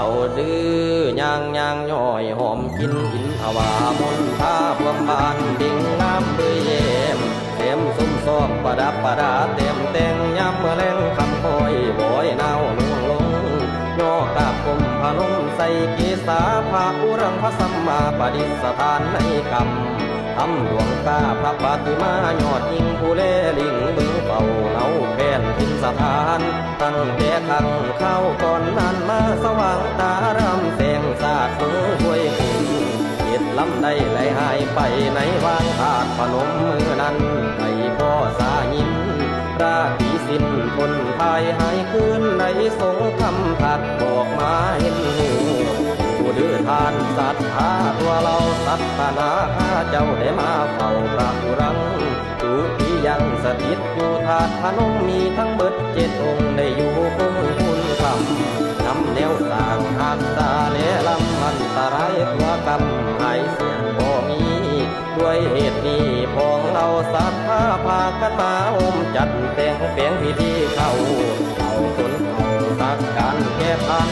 เอาดื้อย่างย่อยหอมกินอินทวามนท่าพวงบานดิ่งงามเบยเยมเต็มซุ้มซ้อมประดับประดาเต็มแต่งยามเมื่อแรงคำคอยบอยนาวนุ่งลงย่อกาบกลมพนมใส่กีสาภาอุรังพระสัมมาปดิษฐานในกรรมทำดวงตาพระปฏิมายอดยิ่งผู้เล่ลิงเบิ่งเป่าเอาแผ่นทินสถานตั้งแต่ขังเข้าก่อนนั้นมาสว่างตารำแสงสาดมือช่วยคุณเห็ดลำได้ไหลหายไปในวางขาดพนมมือนั้นไปพ่อสายินราตีสิ้นคนภายหายคืนในสงคำถัดบอกมาเห็นหูผู้ดื้อทานศรัทธาตัวเราสัตนาข้าเจ้าได้มาเฝ้าพระอุรังจุติยังสถิตอยู่ธาตุพนมมีทั้งเบิด7 องค์ได้อยู่คงคุณคำนำแนวสร้างหักษาแลลำอันตรายกว่ากรรมหายเสียงบ่มีด้วยเหตุนี้พองเราศรัทธาพากันมาอมจัดแต่งเปลี่ยนพิธีเข้าตนสักการแก้ผ่าน